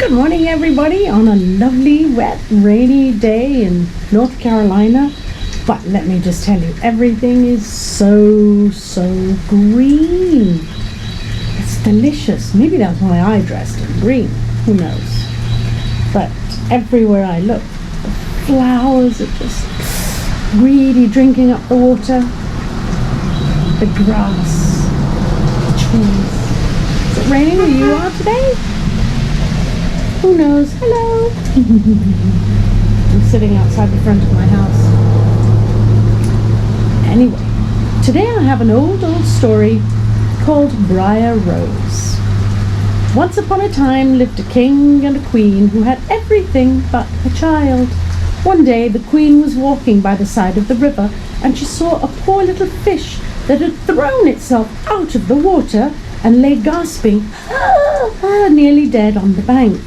Good morning, everybody, on a lovely, wet, rainy day in North Carolina. But let me just tell you, everything is so green. It's delicious. Maybe that's why I dressed in green. Who knows? But everywhere I look, the flowers are just really drinking up the water. The grass, the trees. Is it raining where you are today? Who knows? Hello! I'm sitting outside the front of my house. Anyway, today I have an old story called Briar Rose. Once upon a time lived a king and a queen who had everything but a child. One day the queen was walking by the side of the river and she saw a poor little fish that had thrown itself out of the water and lay gasping, nearly dead on the bank.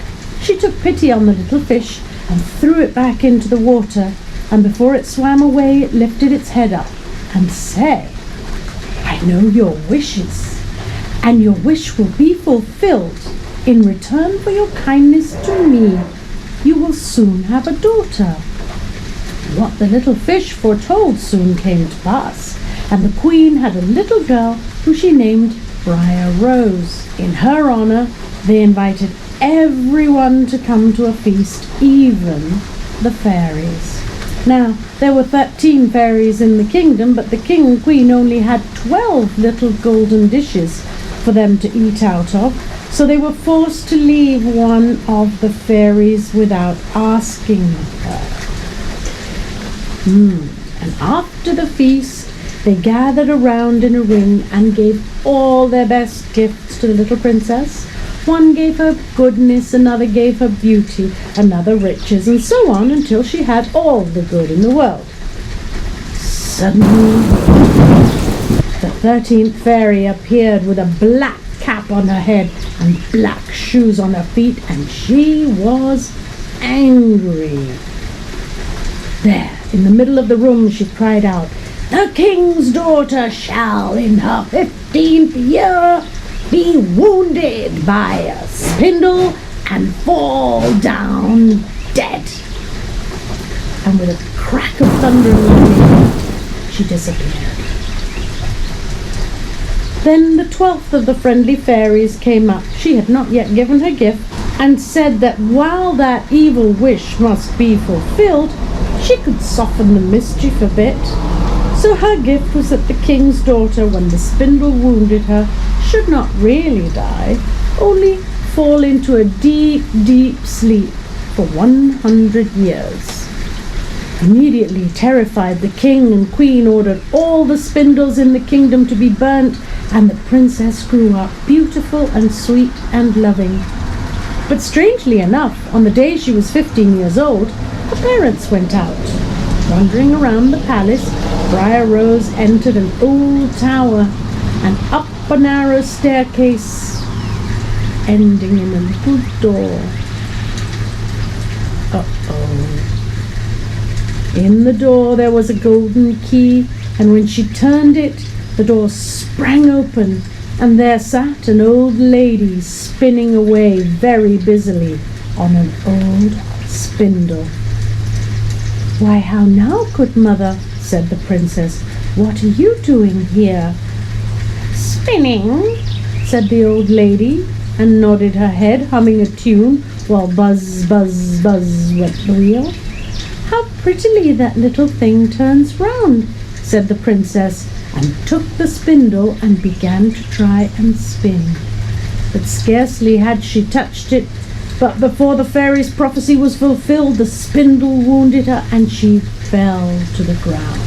She took pity on the little fish and threw it back into the water, and before it swam away, it lifted its head up and said, "I know your wishes, and your wish will be fulfilled. In return for your kindness to me, you will soon have a daughter." What the little fish foretold soon came to pass, and the queen had a little girl who she named Briar Rose. In her honor, they invited everyone to come to a feast, even the fairies. Now, there were 13 fairies in the kingdom, but the king and queen only had 12 little golden dishes for them to eat out of, so they were forced to leave one of the fairies without asking her. And after the feast, they gathered around in a ring and gave all their best gifts to the little princess. One gave her goodness, another gave her beauty, another riches, and so on until she had all the good in the world. Suddenly, the 13th fairy appeared with a black cap on her head and black shoes on her feet, and she was angry. There, in the middle of the room, she cried out, "The king's daughter shall, in her 15th year, be wounded by a spindle and fall down dead." And with a crack of thunder and lightning, she disappeared. Then the 12th of the friendly fairies came up. She had not yet given her gift, and said that while that evil wish must be fulfilled, she could soften the mischief a bit. So her gift was that the king's daughter, when the spindle wounded her, should not really die, only fall into a deep sleep for 100 years. Immediately terrified, the king and queen ordered all the spindles in the kingdom to be burnt, and the princess grew up beautiful and sweet and loving. But strangely enough, on the day she was 15 years old, her parents went out. Wandering around the palace, Briar Rose entered an old tower and up a narrow staircase, ending in a little door. In the door there was a golden key, and when she turned it, the door sprang open, and there sat an old lady spinning away very busily on an old spindle. "Why, how now, good mother?" said the princess. "What are you doing here?" "Spinning," said the old lady, and nodded her head, humming a tune, while buzz, buzz, buzz went the wheel. "How prettily that little thing turns round," said the princess, and took the spindle and began to try and spin. But scarcely had she touched it, but before the fairy's prophecy was fulfilled, the spindle wounded her and she fell to the ground.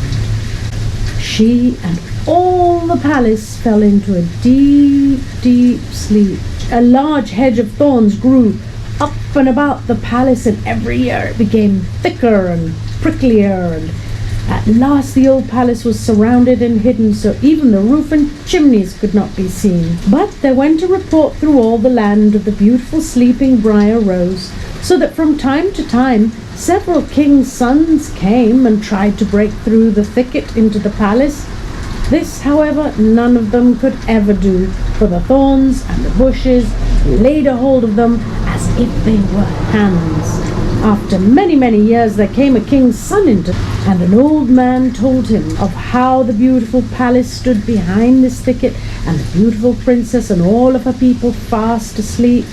She and all the palace fell into a deep sleep. A large hedge of thorns grew up and about the palace, and every year it became thicker and pricklier, and at last the old palace was surrounded and hidden, so even the roof and chimneys could not be seen. But there went a report through all the land of the beautiful sleeping Briar Rose, so that from time to time several kings' sons came and tried to break through the thicket into the palace. This, however, none of them could ever do, for the thorns and the bushes laid a hold of them as if they were hands. After many, many years there came a king's son into, and an old man told him of how the beautiful palace stood behind this thicket, and the beautiful princess and all of her people fast asleep.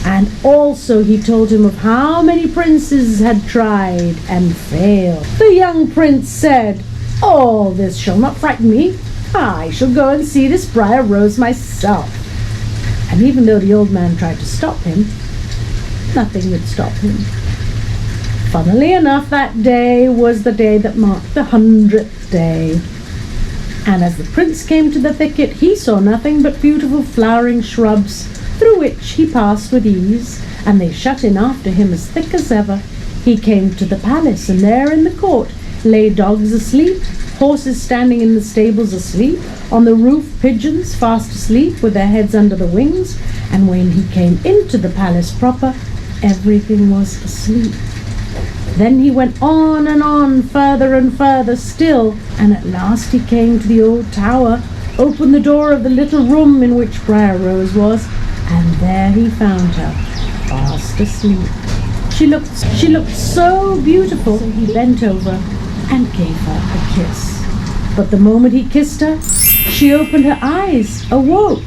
And also he told him of how many princes had tried and failed. The young prince said, "All this shall not frighten me. I shall go and see this Briar Rose myself." And even though the old man tried to stop him, nothing would stop him. Funnily enough, that day was the day that marked the 100th day. And as the prince came to the thicket, he saw nothing but beautiful flowering shrubs, through which he passed with ease, and they shut in after him as thick as ever. He came to the palace, and there in the court lay dogs asleep, horses standing in the stables asleep, on the roof pigeons fast asleep with their heads under the wings, and when he came into the palace proper, everything was asleep. Then he went on, further and further still, and at last he came to the old tower, opened the door of the little room in which Briar Rose was, and there he found her, fast asleep. She looked so beautiful, so he bent over and gave her a kiss. But the moment he kissed her, she opened her eyes, awoke,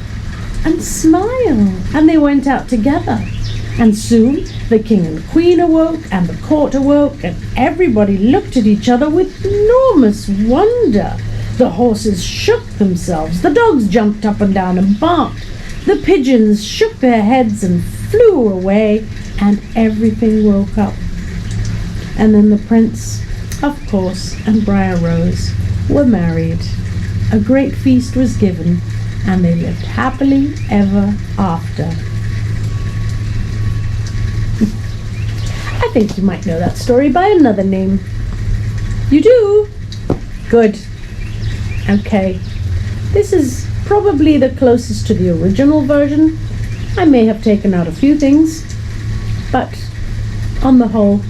and smiled, and they went out together. And soon the king and queen awoke, and the court awoke, and everybody looked at each other with enormous wonder. The horses shook themselves, the dogs jumped up and down and barked, the pigeons shook their heads and flew away, and everything woke up. And then the prince, of course, and Briar Rose were married. A great feast was given, and they lived happily ever after. I think you might know that story by another name. You do? Good. Okay. This is probably the closest to the original version. I may have taken out a few things, but on the whole,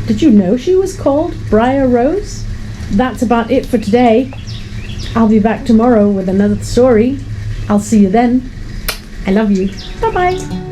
did you know she was called Briar Rose? That's about it for today. I'll be back tomorrow with another story. I'll see you then. I love you. Bye-bye.